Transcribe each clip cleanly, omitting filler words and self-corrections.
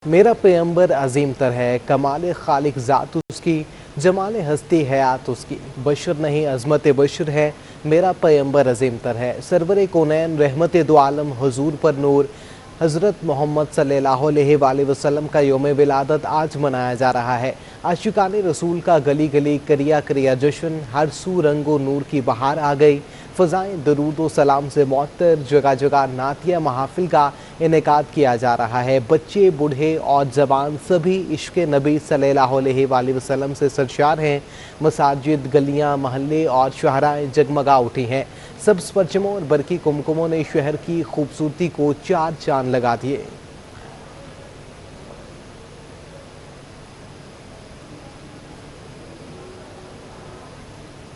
मेरा पैगंबर अजीम तर है, कमाल खालिक ज़ात उसकी, जमाल हस्ती हयात उसकी, बशर नहीं अजमत बशर है। मेरा पैगंबर अजीम तर है, सरवर कौनैन रहमत दो आलम हुजूर पर नूर हज़रत मोहम्मद सल्लल्लाहु अलैहि वसल्लम का योम विलादत आज मनाया जा रहा है। आशिकान रसूल का गली गली करिया करिया जश्न, हर सू रंगो नूर की बहार आ गई। फ़ज़ाएँ दरूद व सलाम से मुअत्तर, जगह जगह नातिया महाफिल का इनेकाद किया जा रहा है। बच्चे बूढ़े और जवान सभी इश्क़ नबी सल्लल्लाहु अलैहि वसल्लम से सरशार हैं। मसाजिद, गलियाँ, महल्ले और शहराएँ जगमगा उठी हैं। सब्ज़ परचमों और बरकी कुमकुमों ने शहर की खूबसूरती को चार चांद लगा दिए।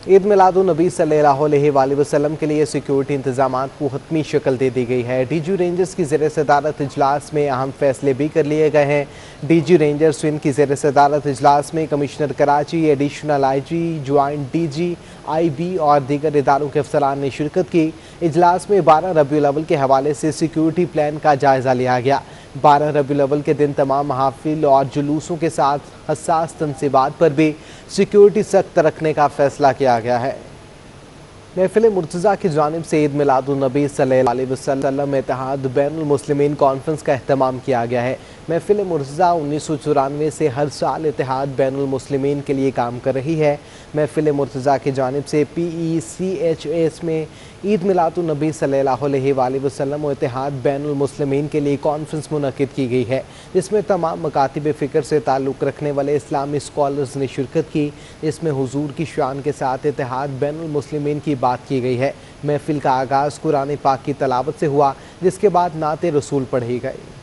ईद मिलादुन्नबी सल्लल्लाहु अलैहि वसल्लम के लिए सिक्योरिटी इंतजामात को हतमी शक्ल दे दी गई है। डीजी रेंजर्स की ज़ेर सदारत इजलास में अहम फैसले भी कर लिए गए हैं। डीजी रेंजर्स सिंध की ज़ेर सदारत इजलास में commissioner Karachi, additional IG, joint DG, IB और दीगर इदारों के अफसरान ने शिरकत की। इजलास में 12 रबीउल अव्वल के हवाले से सिक्योरिटी प्लान का जायज़ा लिया गया। 12 रबीउल अव्वल के दिन तमाम महाफिल और जुलूसों के साथ हसास तनसीबात पर भी सिक्योरिटी सख्त रखने का फैसला किया गया है। महफिल मुर्तज़ा की जानिब से ईद मिलादुन्नबी सल्लल्लाहु अलैहि वसल्लम इत्तेहाद बैनुल मुस्लिमीन कॉन्फ्रेंस का अहतमाम किया गया है। महफिल मुर्तज़ा 1994 से हर साल इत्तेहाद बैनुल मुस्लिमीन के लिए काम कर रही है। महफिल मुर्तज़ा की जानिब से PECHS में ईद मिलादुन्नबी सल्लल्लाहु अलैहि वसल्लम और इत्तेहाद बैनुल मुस्लिमीन के लिए कॉन्फ्रेंस मुनक़िद की गई है, जिसमें तमाम मकातिब फ़िक्र से ताल्लुक़ रखने वाले इस्लामी स्कॉलर्स ने शिरकत की। इसमें हुजूर की शान के साथ इत्तेहाद बैनुल मुस्लिमीन की बात की गई है। महफिल का आगाज़ कुरान पाक की तलावत से हुआ, जिसके बाद नाते रसूल पढ़ी गई।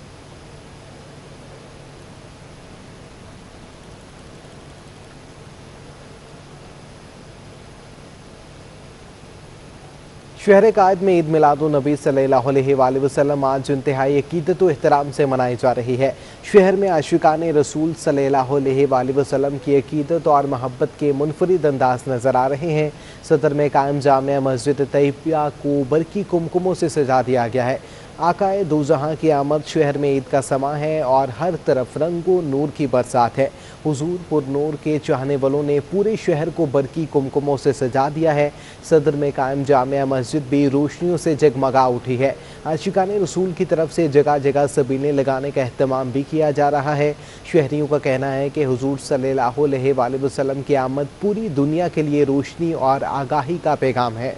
शहर कायद में ईद मिलादुन्नबी सल्लल्लाहु अलैहि वसल्लम आज इंतहाई अकीदत व एहतराम से मनाई जा रही है। शहर में आशिकान रसूल सल्लल्लाहु अलैहि वसल्लम की अकीदत और महब्बत के मुनफरिद अंदाज नज़र आ रहे हैं। सदर में कायम जामिया मस्जिद तैयबा को बरकी कुमकुमों से सजा दिया गया है। आकाए दो जहां की आमद, शहर में ईद का समा है और हर तरफ रंगो नूर की बरसात है। हुजूर पुर नूर के चाहने वालों ने पूरे शहर को बरकी कुमकुमों से सजा दिया है। सदर में कायम जामिया मस्जिद भी रोशनियों से जगमगा उठी है। आशिकान रसूल की तरफ से जगह जगह सबीलें लगाने का अहतमाम भी किया जा रहा है। शहरियों का कहना है कि हुजूर सल्लल्लाहु अलैहि वसल्लम की आमद पूरी दुनिया के लिए रोशनी और आगाही का पैगाम है।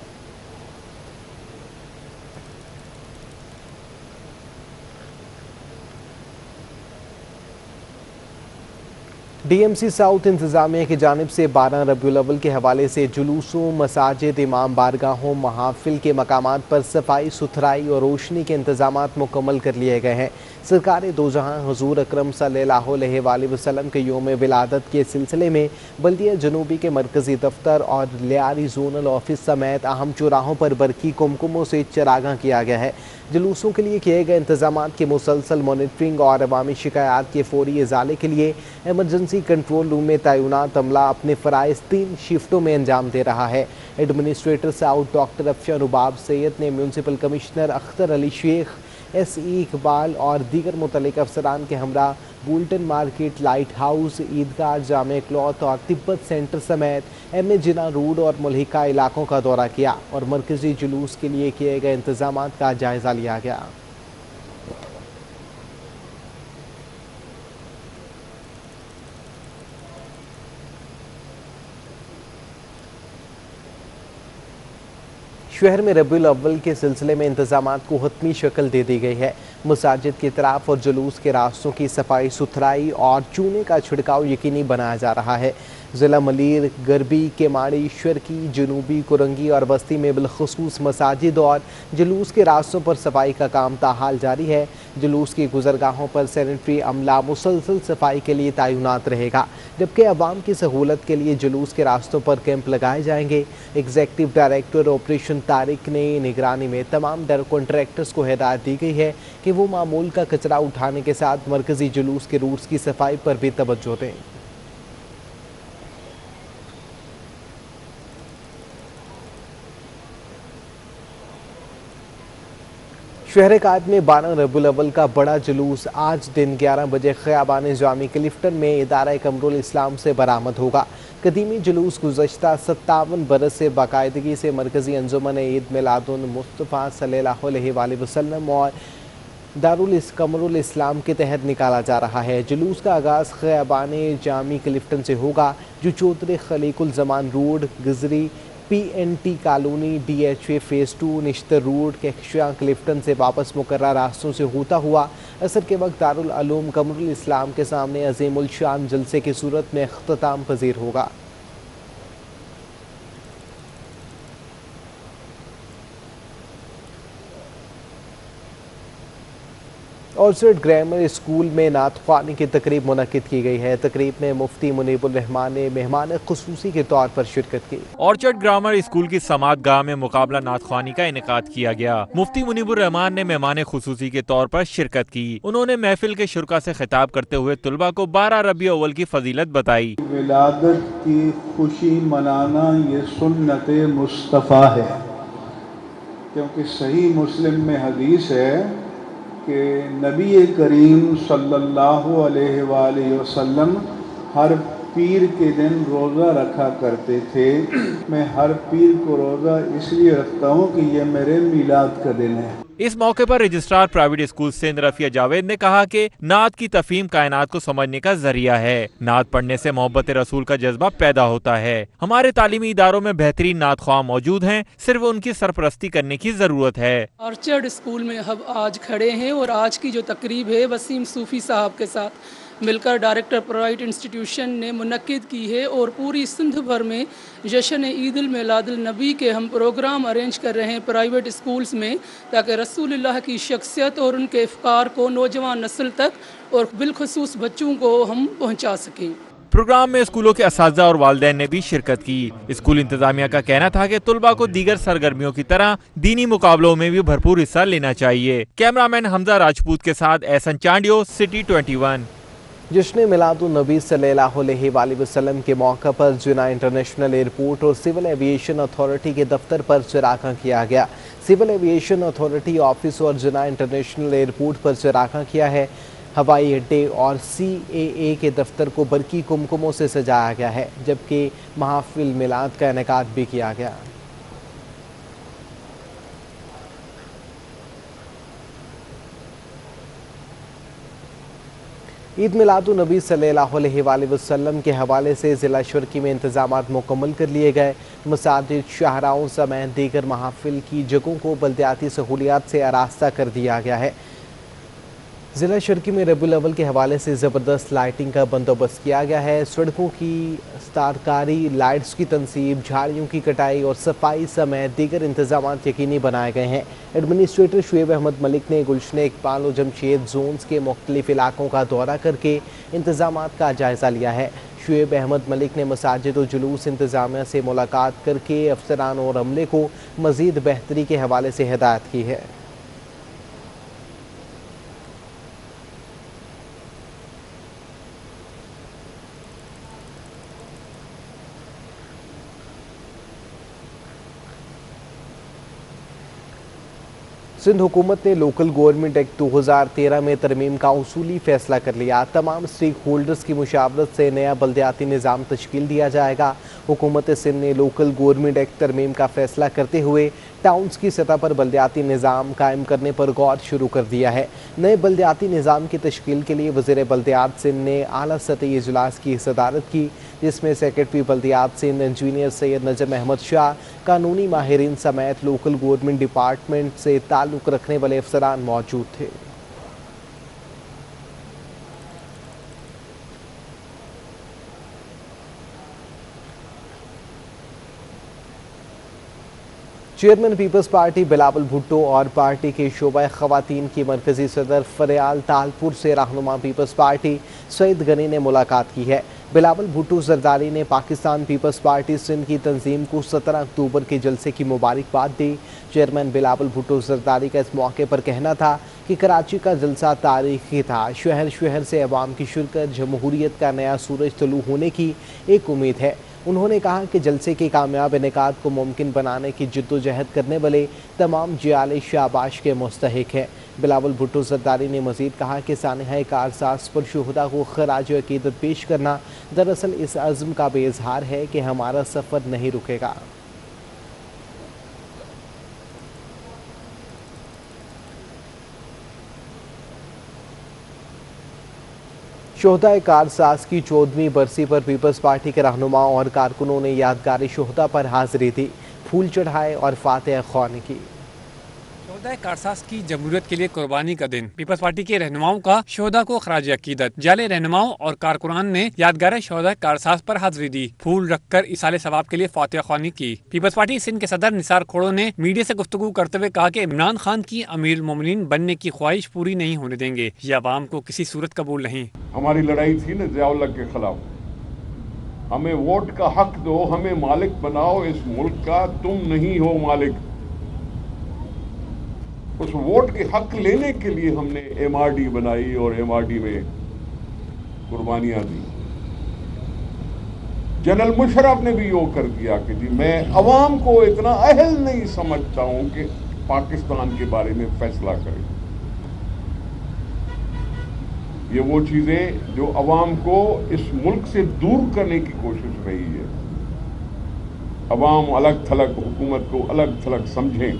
DMC साउथ इंतज़ामिया की जानिब से 12 रबीउल अव्वल के हवाले से जुलूसों, मसाजिद, इमाम बारगाहों, महाफिल के मकामात पर सफाई सुथराई और रोशनी के इंतजामात मुकम्मल कर लिए गए हैं। सरकार दो जहां हुजूर अकरम सल्लल्लाहु अलैहि वसल्लम के योम विलादत के सिलसिले में बल्दिया जनूबी के मरकज़ी दफ्तर और लियारी जोनल ऑफिस समेत अहम चौराहों पर बरकी कुमकुमों से चरागां किया गया है। जुलूसों के लिए किए गए इंतजामात की मुसलसल मॉनिटरिंग और अवामी शिकायत के फौरी इजाले के लिए एमरजेंसी कंट्रोल रूम में तैनात अमला अपने फ़राइज़ 3 शिफ्टों में अंजाम दे रहा है। Administrator south doctor Afsha Rubab Syed ने municipal commissioner Akhtar Ali Sheikh, SE Iqbal और दीगर मुतल्लिक़ अफसरान के हमरा Bolton market, lighthouse, Eidgah, Jama cloth और तिब्बत सेंटर समेत MA जिना रोड और मुल्हिका इलाकों का दौरा किया और मरकज़ी जुलूस के लिए किए गए इंतजामात का जायज़ा लिया गया। शहर में रबीउल अव्वल के सिलसिले में इंतजामात को हतमी शक्ल दे दी गई है। मसाजिद की तरफ और जुलूस के रास्तों की सफाई सुथराई और चूने का छिड़काव यकीनी बनाया जा रहा है। ज़िला मलीर, गरबी, केमाड़ी, शर्की, जनूबी, कुरंगी और बस्ती में बिलखुसूस मसाजिद और जुलूस के रास्तों पर सफाई का काम ताहाल जारी है। जुलूस की गुजरगाहों पर सैनिटरी अमला मुसलसल सफाई के लिए तैनात रहेगा, जबकि अवाम की सहूलत के लिए जुलूस के रास्तों पर कैंप लगाए जाएंगे। एग्जीक्यूटिव डायरेक्टर ऑपरेशन तारिक ने निगरानी में तमाम कॉन्ट्रैक्टर्स को हिदायत दी गई है कि वो मामूल का कचरा उठाने के साथ मरकजी जुलूस के रूट्स की सफाई पर भी तवज्जो दें। शहर कायद में 12 रबीउल अव्वल का बड़ा जुलूस आज दिन 11 बजे ख़ियाबान जामी क्लिफ्टन में इदारा कमरुल इस्लाम से बरामद होगा। कदीमी जुलूस गुज़श्ता 57 बरस से बाकायदगी से मरकज़ी अंजुमन ईद मिलादुन मुस्तफ़ा सल्लल्लाहु अलैहि वसल्लम और दारुल कमरुल इस्लाम के तहत निकाला जा रहा है। जुलूस का आगाज़ ख़ियाबान जामी क्लिफ्टन से होगा, जो Chaudhry Khaliquz Zaman road, Gizri PNT colony, DHA phase 2, Nishtar road, कहशिया क्लिफ्टन से वापस मुकर्रर रास्तों से होता हुआ असर के वक्त दारुल उलूम कमरुल इस्लाम के सामने अज़ीमुल शान जलसे की सूरत में इख्तिताम पज़ीर होगा। ऑर्चर्ड ग्रामर स्कूल में नात ख्वानी की तकरीब मुनक्किद की गई है। तकरीब में मुफ्ती मुनीबुर रहमान ने मेहमान खुसूसी के तौर पर शिरकत की। ऑर्चर्ड ग्रामर स्कूल की समात गाह में मुकाबला नात ख्वानी का इनेकाद किया गया। मुफ्ती मुनीबुर रहमान ने मेहमान खुसूसी के तौर पर शिरकत की। उन्होंने महफिल के शुरका से खिताब करते हुए तुलबा को 12 रबीउल अव्वल की फजीलत बताई। विलादत की खुशी मनाना ये सुन्नत मुस्तफ़ा है, क्योंकि सही मुस्लिम में हदीस है कि नबी करीम सल्लल्लाहु अलैहि वसल्लम हर पीर के दिन रोज़ा रखा करते थे। मैं हर पीर को रोज़ा इसलिए रखता हूँ कि ये मेरे मीलाद का दिन है। इस मौके पर registrar private school Sindh Rafia Javed ने कहा कि नात की तफहीम कायनात को समझने का जरिया है। नात पढ़ने से मोहब्बत रसूल का जज्बा पैदा होता है। हमारे तालीमी इदारों में बेहतरीन नात ख्वाह मौजूद हैं, सिर्फ उनकी सरपरस्ती करने की जरूरत है। ऑर्चर्ड स्कूल में हम आज खड़े हैं और आज की जो तकरीब है वसीम सूफ़ी साहब के साथ मिलकर डायरेक्टर प्राइवेट इंस्टीट्यूशन ने मुनक्किद की है और पूरी सिंध भर में जश्न ईद मिलादुल नबी के हम प्रोग्राम अरेंज कर रहे हैं प्राइवेट स्कूल्स में, ताकि रसूलुल्लाह की शख्सियत और उनके इफ़्कार को नौजवान नस्ल तक और बिलखसूस बच्चों को हम पहुँचा सकें। प्रोग्राम में स्कूलों के असातिज़ा और वालिदैन ने भी शिरकत की। स्कूल इंतजामिया का कहना था कि तुलबा को दीगर सरगर्मियों की तरह दीनी मुकाबलों में भी भरपूर हिस्सा लेना चाहिए। कैमरामैन हमजा राजपूत के साथ एहसन चांडियो, सिटी 21। जश्न मिलादुन नबी सल्लल्लाहु अलैहि वसल्लम के मौका पर जिना इंटरनेशनल एयरपोर्ट और सिविल एविएशन अथॉरिटी के दफ्तर पर चरागा किया गया। सिविल एविएशन अथॉरिटी ऑफिस और जिना इंटरनेशनल एयरपोर्ट पर चरागा किया है। हवाई अड्डे और CAA के दफ्तर को बरकी कुमकुमों से सजाया गया है, जबकि महफिल मिलाद का इनेकाद भी किया गया। ईद मिलादुन नबी सल्लल्लाहु अलैहि वसल्लम के हवाले से ज़िला शर्की में इंतजामात मुकम्मल कर लिए गए। मसाजिद, शाहराओं समेत दीगर महफिल की जगहों को बल्दियाती सहूलियात से आरास्ता कर दिया गया है। ज़िला शर्की में रबीउल अव्वल के हवाले से ज़बरदस्त लाइटिंग का बंदोबस्त किया गया है। सड़कों की तारकारी, लाइट्स की तनसीब, झाड़ियों की कटाई और सफाई समेत दीगर इंतजामात यकीनी बनाए गए हैं। एडमिनिस्ट्रेटर शुएब अहमद मलिक ने गुलशन इकबाल और जमशेद जोन्स के मुख्तलिफ इलाकों का दौरा करके इंतजामात का जायज़ा लिया है। शुएब अहमद मलिक ने मसाजिद और जुलूस इंतजामिया से मुलाकात करके अफसरान और अमले को मज़ीद बेहतरी के हवाले से हिदायत की है। सिंध हुकूमत ने लोकल गवर्नमेंट एक्ट 2013 में तरमीम का उसूली फैसला कर लिया। तमाम स्टेक होल्डर्स की मुशावरत से नया बल्दियाती निज़ाम तश्कील दिया जाएगा। हुकूमत सिंध ने लोकल गवर्नमेंट एक्ट तरमीम का फैसला करते हुए टाउन्स की सतह पर बल्दियाती निज़ाम कायम करने पर गौर शुरू कर दिया है। नए बल्दियाती निज़ाम की तश्कील के लिए वज़ीर बल्दियात सिंध ने आला सतही इजलास की सदारत की, जिसमें सेक्रेटरी बल्दियात सिंध इंजीनियर सैयद नजम अहमद शाह, कानूनी माहिरीन समेत लोकल गवर्नमेंट डिपार्टमेंट से ताल्लुक़ रखने वाले अफसरान मौजूद थे। चेयरमैन पीपल्स पार्टी बिलावल भुट्टो और पार्टी के शोबा ख़वातीन की मरकज़ी सदर फरियाल तालपुर से रहनुमा पीपल्स पार्टी सईद गनी ने मुलाकात की है। बिलावल भुट्टो जरदारी ने पाकिस्तान पीपल्स पार्टी सिंध की तंजीम को 17 अक्टूबर के जलसे की मुबारकबाद दी। चेयरमैन बिलावल भुट्टो जरदारी का इस मौके पर कहना था कि कराची का जलसा तारीखी था। शहर शहर से अवाम की शिरकत जमहूरियत का नया सूरज तुलू होने की एक उम्मीद है। उन्होंने कहा कि जलसे के कामयाब इनेकाद को मुमकिन बनाने की जिद्दोजहद करने वाले तमाम जियाले शाबाश के मुस्तहिक हैं। बिलावल भुट्टो ज़रदारी ने मज़ीद कहा कि सानहा कारसाज पर शुहदा को खराज अकीदत पेश करना दरअसल इस अज़्म का बेइज़हार है कि हमारा सफ़र नहीं रुकेगा। शोहदा कारसाज की 14वीं बरसी पर पीपल्स पार्टी के रहनुमा और कारकुनों ने यादगारी शोहदा पर हाजिरी दी, फूल चढ़ाए और फातिहा ख्वानी की। शोहदा कारसाज की जमहूरियत के लिए कुर्बानी का दिन। पीपल्स पार्टी के रहनुमाओं का शोहदा को खराज अकीदत। जाले रहनुमाओं और कारकुनान ने यादगार शोहदा कारसाज पर हाजिरी दी, फूल रखकर इसाले सवाब के लिए फातिहा ख्वानी की। पीपल्स पार्टी सिंध के सदर निसार खोड़ो ने मीडिया से गुफ्तगू करते हुए कहा कि इमरान खान की अमीर मोमिनीन बनने की ख्वाहिश पूरी नहीं होने देंगे, ये अवाम को किसी सूरत कबूल नहीं। हमारी लड़ाई थी न ज़िया-उल-हक के खिलाफ, हमें वोट का हक दो, हमें मालिक बनाओ इस मुल्क का, तुम नहीं हो मालिक। उस वोट के हक लेने के लिए हमने एमआरडी बनाई और एमआरडी में कुर्बानियां दी। जनरल मुशर्रफ ने भी यो कर दिया कि जी मैं अवाम को इतना अहल नहीं समझता हूं कि पाकिस्तान के बारे में फैसला करें। ये वो चीजें जो अवाम को इस मुल्क से दूर करने की कोशिश रही है। अवाम अलग थलग हुकूमत को अलग थलग समझें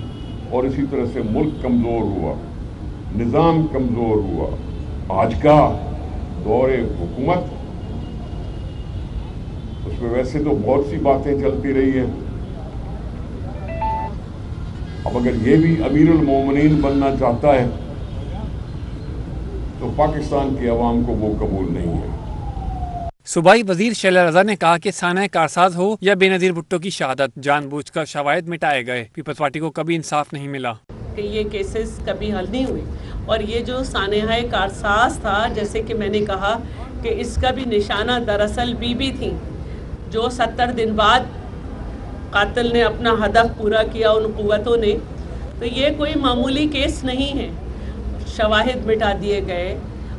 और इसी तरह से मुल्क कमजोर हुआ, निज़ाम कमजोर हुआ। आज का दौर हुकूमत, उसमें वैसे तो बहुत सी बातें चलती रही हैं, अब अगर ये भी अमीरुल मोमिनीन बनना चाहता है तो पाकिस्तान की अवाम को वो कबूल नहीं है। सूबाई वजीर शैला रजा ने कहा कि सानह कारसाज हो या बेनज़ीर भुट्टो की शहादत, जानबूझकर शवायद मिटाए गए। पीपल्स पार्टी को कभी इंसाफ नहीं मिला कि ये केसेस कभी हल नहीं हुए। और ये जो सानहा कारसाज था, जैसे कि मैंने कहा कि इसका भी निशाना दरअसल बीबी थी, जो 70 दिन बाद कातिल ने अपना हदफ पूरा किया उन कुव्वतों ने। तो ये कोई मामूली केस नहीं है, शवाहिद मिटा दिए गए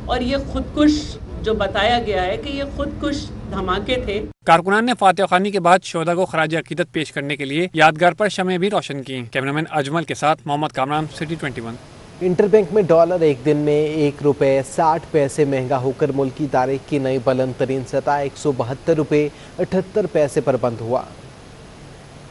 और ये खुदकुश जो बताया गया है कि ये खुदकुश धमाके थे। कारकुनान ने फातिहा ख्वानी के बाद शोहदा को खराज अकीदत पेश करने के लिए यादगार पर शमें भी रोशन की। कैमरामैन अजमल के साथ मोहम्मद कामरान, सिटी 21। इंटरबैंक में डॉलर एक दिन में ₹1.60 महंगा होकर मुल्क की तारीख की नई बुलंद तरीन सतह ₹172.78 पर बंद हुआ।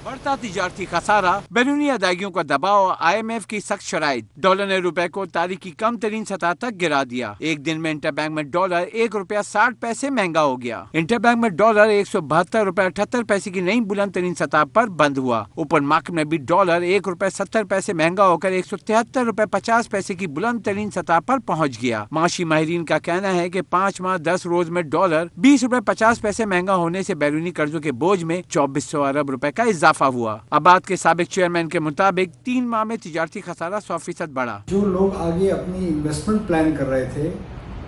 बढ़ता तिजारती खसारा, बैरूनी अदायगियों का दबाव और IMF की सख्त शराइत डॉलर ने रुपए को तारीख की कम तरीन सतह तक गिरा दिया। एक दिन में इंटरबैंक में डॉलर ₹1.60 महंगा हो गया। इंटरबैंक में डॉलर ₹172.78 की नई बुलंद तरीन सतह पर बंद हुआ। ओपन मार्केट में भी डॉलर ₹1.70 महंगा होकर ₹173.50 की बुलंद तरीन सतह पर पहुँच गया। माशी माहिरीन का कहना है कि 5 माह 10 रोज में डॉलर ₹20.50 महंगा होने से बैरूनी कर्जों के बोझ में 2400 अरब रुपए का इजाफा हुआ। अबाद के साबिक चेयरमैन के मुताबिक 3 माह में तिजारती खसारा 100% बढ़ा। जो लोग आगे अपनी इन्वेस्टमेंट प्लान कर रहे थे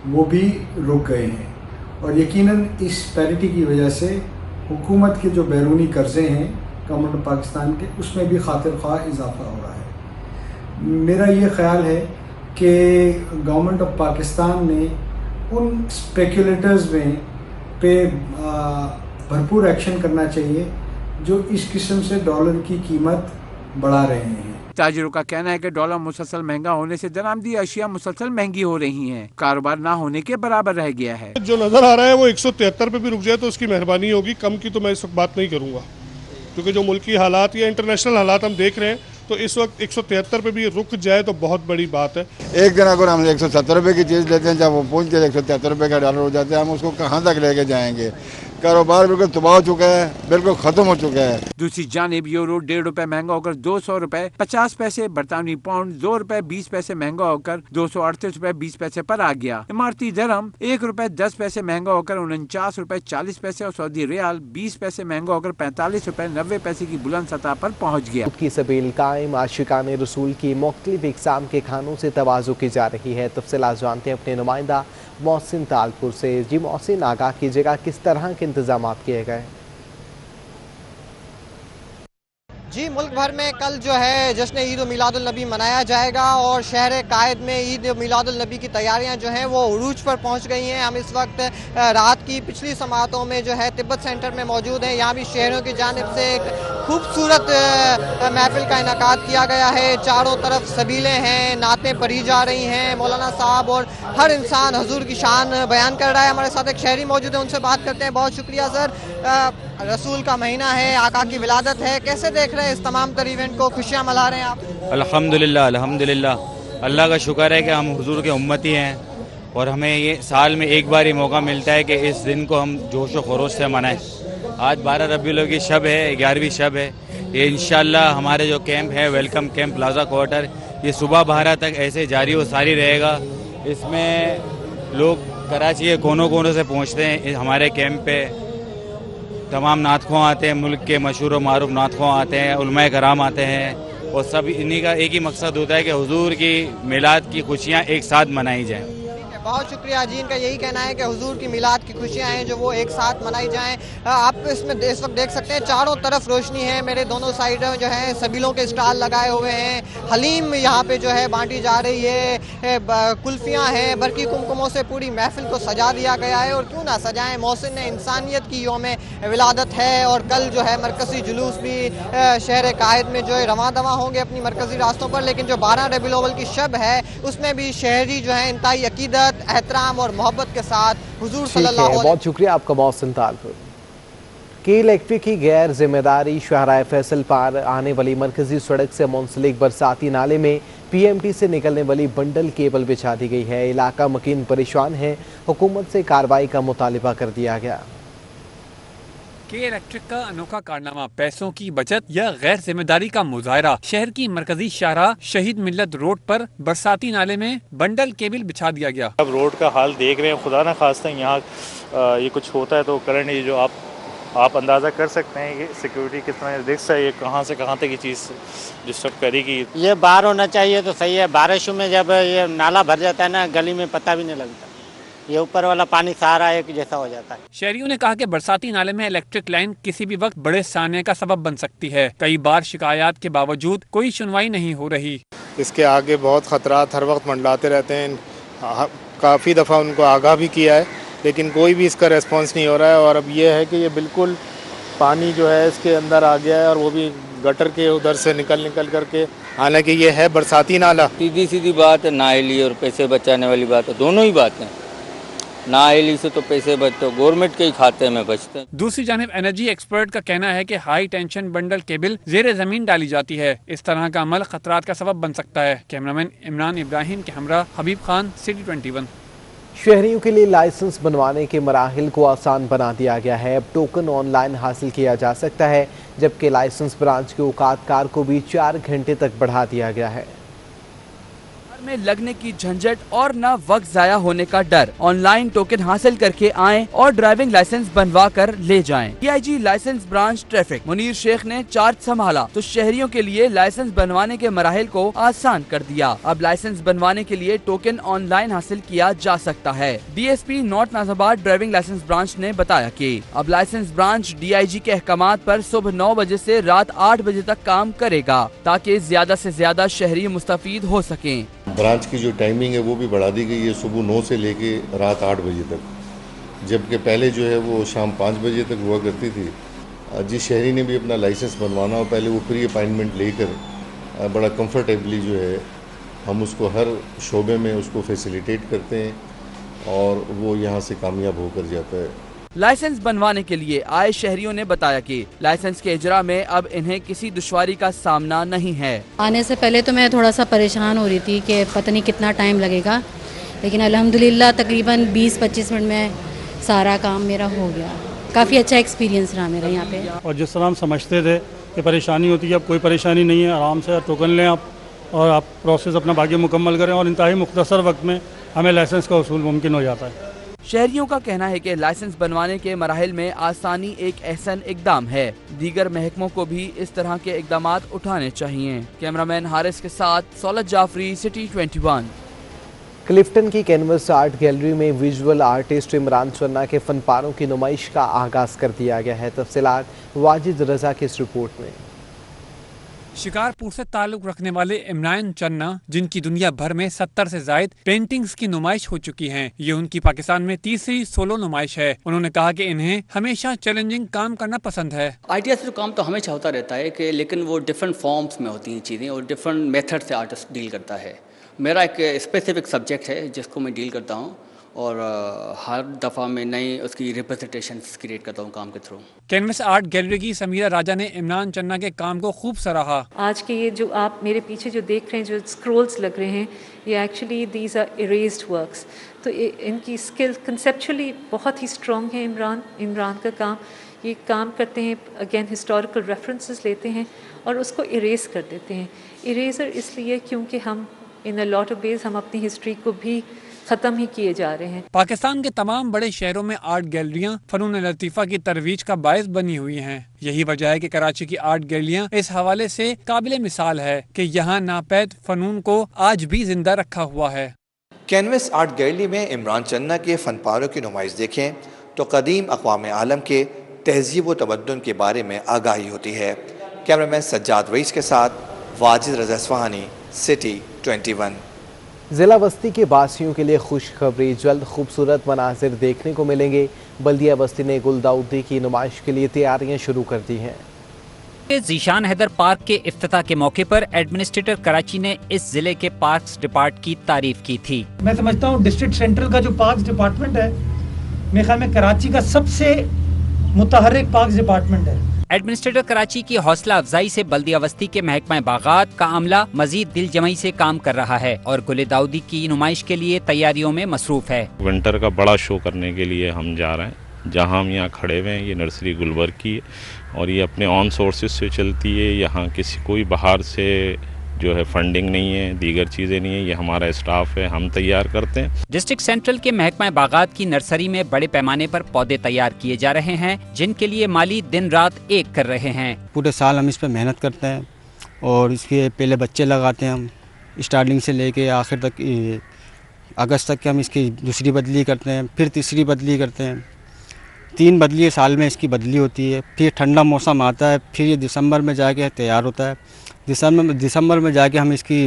वो भी रुक गए हैं और यकीनन इस पैरिटी की वजह से हुकूमत के जो बैरूनी कर्जे हैं गवर्नमेंट ऑफ पाकिस्तान के, उसमें भी खातिर ख्वाह इजाफा हो रहा है। मेरा ये ख्याल है कि गवर्नमेंट ऑफ पाकिस्तान ने उन स्पेकुलेटर्स में पे भरपूर एक्शन करना चाहिए जो इस किस्म से डॉलर की कीमत बढ़ा रहे हैं। ताजिरों का कहना है कि डॉलर मुसलसल महंगा होने से दरामदी अशिया मुसलसल महंगी हो रही हैं। कारोबार ना होने के बराबर रह गया है। जो नजर आ रहा है वो 173 पे भी रुक जाए तो उसकी मेहरबानी होगी, कम की तो मैं इस वक्त बात नहीं करूंगा, क्योंकि जो मुल्की हालात या इंटरनेशनल हालात हम देख रहे हैं तो इस वक्त 173 पे भी रुक जाए तो बहुत बड़ी बात है। एक दिन अगर हम 170 रुपये की चीज़ लेते हैं, जब वो पहुंच के 173 रुपये का डॉलर हो जाता है, हम उसको कहाँ तक लेके जाएंगे। कारोबार बिल्कुल तबाह हो चुका है, बिल्कुल खत्म हो चुका है। दूसरी जानिब यूरो ₹1.5 महंगा होकर ₹200.50, बरतानवी पाउंड ₹2.20 महंगा होकर ₹238.20 पर आ गया। इमारती दरहम ₹1.10 महंगा होकर ₹49.40 और सऊदी रियाल 20 पैसे महंगा होकर ₹45.90 की बुलंद सतह पर पहुँच गया। की सबील कायम आशिकाने रसूल की मुख्तलिफ इकसाम के खानों से तवाज़ु की जा रही है। तफसीलात जानते हैं अपने नुमाइंदा मोहसिन तालपुर से। जी मोहसिन, आगाह कीजिएगा किस तरह के इंतजाम किए गए? जी, मुल्क भर में कल जो है जश्न ईद मिलादुल नबी मनाया जाएगा और शहर कायद में ईद मिलादुल नबी की तैयारियां जो हैं वो उरूज पर पहुंच गई हैं। हम इस वक्त रात की पिछली समातों में जो है तिब्बत सेंटर में मौजूद हैं। यहाँ भी शहरों की जानिब से एक खूबसूरत महफिल का इनेकाद किया गया है। चारों तरफ सबीलें हैं, नातें पढ़ी जा रही हैं, मौलाना साहब और हर इंसान हुजूर की शान बयान कर रहा है। हमारे साथ एक शहरी मौजूद है, उनसे बात करते हैं। बहुत शुक्रिया सर। रसूल का महीना है, आका की विलादत है, कैसे देख रहे हैं इस तमाम तर इवेंट को, खुशियाँ मना रहे हैं आप? अल्हम्दुलिल्लाह अल्हम्दुलिल्लाह, अल्लाह का शुक्र है कि हम हुजूर के उम्मती हैं और हमें ये साल में एक बार ही मौका मिलता है कि इस दिन को हम जोश व खरोश से मनाएं। आज 12 रबीउल अव्वल की शब है, 11वीं शब है। ये इंशाल्लाह हमारे जो कैंप है वेलकम कैंप प्लाजा क्वार्टर, ये सुबह 12 तक ऐसे जारी व सारी रहेगा। इसमें लोग कराची के कोनों कोनों से पहुँचते हैं हमारे कैंप पे। तमाम नातख़्वां आते हैं, मुल्क के मशहूर व मारूफ नातख़्वां आते हैं, उलमाए कराम आते हैं और सब इन्हीं का एक ही मकसद होता है कि हुजूर की मिलाद की खुशियाँ एक साथ मनाई जाएँ। बहुत शुक्रिया जी, इनका यही कहना है कि हुजूर की मिलाद की खुशियां हैं जो वो एक साथ मनाई जाएं। आप इसमें इस वक्त देख सकते हैं चारों तरफ रोशनी है, मेरे दोनों साइड जो है सबीलों के स्टॉल लगाए हुए हैं, हलीम यहाँ पे जो है बांटी जा रही है, कुल्फियाँ हैं, बरकी कुमकुमों से पूरी महफिल को सजा दिया गया है। और क्यों ना सजाएं, मोहसिन इंसानियत की यौम विलादत है और कल जो है मरकज़ी जुलूस भी शहर कायद में जो है रवां दवा होंगे अपनी मरकज़ी रास्तों पर। लेकिन जो 12 रबीउल अव्वल की शब है उसमें भी शहरी जो है इंतहाई अकीदत, एहतराम और मोहब्बत के साथ हुजूर सल्लल्लाहु अलैहि। बहुत शुक्रिया आपका मोहसिन तालपुर। की इलेक्ट्रिक की गैर जिम्मेदारी, शाहराह फैसल पार आने वाली मरकजी सड़क से मुंसलिक बरसाती नाले में PMT से निकलने वाली बंडल केबल बिछा दी गई है। इलाका मकीन परेशान है, हुकूमत से कार्रवाई का मुतालिबा कर दिया गया। के इलेक्ट्रिक का अनोखा कारनामा, पैसों की बचत या गैर जिम्मेदारी का मुजाहरा। शहर की मरकजी शाहराह शहीद मिल्लत रोड पर बरसाती नाले में बंडल केबल बिछा दिया गया। अब रोड का हाल देख रहे हैं, खुदा ना खास्ता यहाँ ये कुछ होता है तो करंट ये जो आप अंदाज़ा कर सकते हैं कि सिक्योरिटी कितना रिस्क है, ये कहाँ से कहाँ तक ये चीज़ डिस्टर्ब करेगी। ये बाहर होना चाहिए तो सही है। बारिशों में जब ये नाला भर जाता है ना, गली में पता भी नहीं लगता, ये ऊपर वाला पानी सारा एक जैसा हो जाता है। शहरियों ने कहा कि बरसाती नाले में इलेक्ट्रिक लाइन किसी भी वक्त बड़े साने का सबब बन सकती है। कई बार शिकायत के बावजूद कोई सुनवाई नहीं हो रही। इसके आगे बहुत खतरात हर वक्त मंडलाते रहते हैं। काफ़ी दफ़ा उनको आगाह भी किया है लेकिन कोई भी इसका रेस्पॉन्स नहीं हो रहा है। और अब ये है कि ये बिल्कुल पानी जो है इसके अंदर आ गया है और वो भी गटर के उधर से निकल करके, हालांकि ये है बरसाती नाला। सीधी बात है, नाअहली और पैसे बचाने वाली बात है, दोनों ही बातें। नाअहली से तो पैसे बचते, गवर्नमेंट के ही खाते में बचते। दूसरी जानिब एनर्जी एक्सपर्ट का कहना है कि हाई टेंशन बंडल केबल जेर जमीन डाली जाती है। इस तरह का अमल खतरात का सबब बन सकता है। कैमरामैन इमरान इब्राहिम के हमरा हबीब खान, सिटी 21। शहरियों के लिए लाइसेंस बनवाने के मराहिल को आसान बना दिया गया है। अब टोकन ऑनलाइन हासिल किया जा सकता है, जबकि लाइसेंस ब्रांच के औकात कार को भी 4 घंटे तक बढ़ा दिया गया है। में लगने की झंझट और न वक्त जाया होने का डर। ऑनलाइन टोकन हासिल करके आएं और ड्राइविंग लाइसेंस बनवा कर ले जाएं। DIG licence branch traffic Munir Sheikh ने चार्ज संभाला तो शहरियों के लिए लाइसेंस बनवाने के मराहिल को आसान कर दिया। अब लाइसेंस बनवाने के लिए टोकन ऑनलाइन हासिल किया जा सकता है। DSP north Nazimabad driving licence branch ने बताया कि अब लाइसेंस ब्रांच DIG के अहकामात पर सुबह 9 बजे से रात 8 बजे तक काम करेगा ताकि ज्यादा से ज्यादा शहरी मुस्तफीद हो सकें। ब्रांच की जो टाइमिंग है वो भी बढ़ा दी गई है, सुबह 9 से लेके रात 8 बजे तक, जबकि पहले जो है वो शाम 5 बजे तक हुआ करती थी। जिस शहरी ने भी अपना लाइसेंस बनवाना हो पहले वो प्री अपॉइंटमेंट लेकर बड़ा कंफर्टेबली जो है हम उसको हर शोबे में उसको फैसिलिटेट करते हैं और वो यहाँ से कामयाब होकर जाता है। लाइसेंस बनवाने के लिए आए शहरियों ने बताया कि लाइसेंस के इजरा में अब इन्हें किसी दुश्वारी का सामना नहीं है। आने से पहले तो मैं थोड़ा सा परेशान हो रही थी कि पता नहीं कितना टाइम लगेगा, लेकिन अल्हम्दुलिल्लाह तकरीबन 20-25 मिनट में सारा काम मेरा हो गया। काफ़ी अच्छा एक्सपीरियंस रहा मेरा यहाँ पे। और जिस तरह हम समझते थे कि परेशानी होती है, अब कोई परेशानी नहीं है। आराम से टोकन लें आप और आप प्रोसेस अपना बाकी मुकम्मल करें और इंतहाई मुख्तसर वक्त में हमें लाइसेंस का वसूल मुमकिन हो जाता है। शहरियों का कहना है कि लाइसेंस बनवाने के मराहिल में आसानी एक अहसन इकदाम है। दीगर महकमों को भी इस तरह के इकदामात उठाने चाहिए। कैमरामैन हारिस के साथ सौलत जाफरी, सिटी 21। क्लिफ्टन की कैनवस आर्ट गैलरी में विजुअल आर्टिस्ट इमरान चन्ना के फनपारों की नुमाइश का आगाज कर दिया गया है। तफसीलात वाजिद रजा की इस रिपोर्ट में। शिकारपुर से ताल्लुक रखने वाले इमरान चन्ना, जिनकी दुनिया भर में 70 से ज्यादा पेंटिंग्स की नुमाइश हो चुकी हैं, ये उनकी पाकिस्तान में तीसरी सोलो नुमाइश है। उन्होंने कहा कि इन्हें हमेशा चैलेंजिंग काम करना पसंद है। आइडिया से काम तो हमेशा होता रहता है कि लेकिन वो डिफरेंट फॉर्म्स में होती हैं चीज़ें और डिफरेंट मेथड से आर्टिस्ट डील करता है। मेरा एक स्पेसिफिक सब्जेक्ट है जिसको मैं डील करता हूँ और हर दफ़ा मैं नई उसकी रिप्रेजेंटेशन क्रिएट करता हूँ काम के थ्रू। कैनवस आर्ट गैलरी की समीरा राजा ने इमरान चन्ना के काम को खूब सराहा। आज के ये जो आप मेरे पीछे जो देख रहे हैं, जो स्क्रोल्स लग रहे हैं, ये actually these are erased works. तो इनकी स्किल कंसेप्चुअली बहुत ही स्ट्रॉन्ग है। इमरान का काम, ये काम करते हैं अगेन हिस्टोरिकल रेफरेंसेस लेते हैं और उसको इरेज कर देते हैं। इरेजर इसलिए क्योंकि हम इन अ लॉट ऑफ वेज हम अपनी हिस्ट्री को भी ख़त्म ही किए जा रहे हैं। पाकिस्तान के तमाम बड़े शहरों में आर्ट गैलरियां फनून लतीफ़ा की तरवीज का बायस बनी हुई हैं। यही वजह है कि कराची की आर्ट गैलरियां इस हवाले से काबिल मिसाल है कि यहाँ नापैद फनून को आज भी जिंदा रखा हुआ है। कैनवस आर्ट गैलरी में इमरान चन्ना के फनपारों की नुमाइश देखें तो कदीम अक़वाम आलम के तहजीब व तमद्दुन के बारे में आगाही होती है। कैमरामैन सज्जाद वईस के साथ वाजिद रज़ा इस्फ़हानी, सिटी 21। ज़िला बस्ती के बासियों के लिए खुशखबरी, जल्द खूबसूरत मनाजिर देखने को मिलेंगे। बल्दिया बस्ती ने गुलदाउदी की नुमाइश के लिए तैयारियां शुरू कर दी हैं। ज़ीशान हैदर पार्क के इफ्तिताह के मौके पर एडमिनिस्ट्रेटर कराची ने इस जिले के पार्क्स डिपार्ट की तारीफ की थी। मैं समझता हूँ डिस्ट्रिक्ट सेंट्रल का जो पार्क्स डिपार्टमेंट है, मेरे ख्याल में कराची का सबसे मुतहर्रिक पार्क्स डिपार्टमेंट है। एडमिनिस्ट्रेटर कराची की हौसला अफजाई से बल्दिया बस्ती के महकमा बागात का अमला मजीद दिल जमाई से काम कर रहा है और गुल दाऊदी की नुमाइश के लिए तैयारियों में मसरूफ है। विंटर का बड़ा शो करने के लिए हम जा रहे हैं। जहां हम यहाँ खड़े हुए हैं, ये नर्सरी गुलबर्ग की है और ये अपने ऑन सोर्सेज से चलती है। यहाँ किसी कोई बाहर से जो है फंडिंग नहीं है, दीगर चीज़ें नहीं है, ये हमारा स्टाफ है, हम तैयार करते हैं। डिस्ट्रिक्ट सेंट्रल के महकमा बागात की नर्सरी में बड़े पैमाने पर पौधे तैयार किए जा रहे हैं, जिनके लिए माली दिन रात एक कर रहे हैं। पूरे साल हम इस पर मेहनत करते हैं और इसके पहले बच्चे लगाते हैं हम, स्टार्टिंग से लेके आखिर तक अगस्त तक हम इसकी दूसरी बदली करते हैं, फिर तीसरी बदली करते हैं। 3 बदली साल में इसकी बदली होती है। फिर ठंडा मौसम आता है, फिर ये दिसंबर में जाके तैयार होता है। दिसंबर में जाके हम इसकी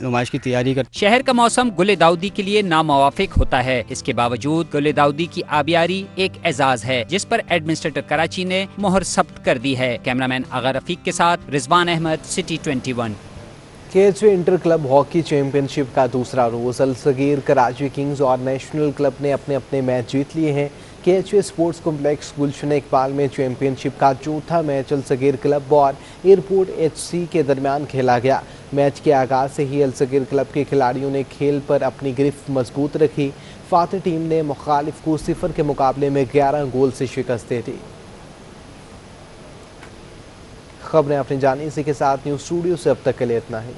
नुमाइश की तैयारी करते। शहर का मौसम गुल दाऊदी के लिए नामुवाफिक होता है। इसके बावजूद गुल दाऊदी की आबियारी एक एजाज है, जिस पर एडमिनिस्ट्रेटर कराची ने मोहर सब्त कर दी है। कैमरामैन आगा रफीक के साथ Rizwan Ahmed, city 21। KHA inter club hockey championship का दूसरा रोज अल सगीर, कराची किंग्स और नेशनल क्लब ने अपने अपने मैच जीत लिए हैं। KHA sports complex Gulshan Iqbal में चैंपियनशिप का चौथा मैच अल सगीर क्लब और एयरपोर्ट HC के दरमियान खेला गया। मैच के आगाज से ही अल सगीर क्लब के खिलाड़ियों ने खेल पर अपनी गिरफ्त मजबूत रखी। फातिह टीम ने मुखालिफ को 0 के मुकाबले में 11 गोल से शिकस्त दे दी। खबरें अपनी जानी इसी के साथ न्यूज़ स्टूडियो से अब तक के लिए इतना ही।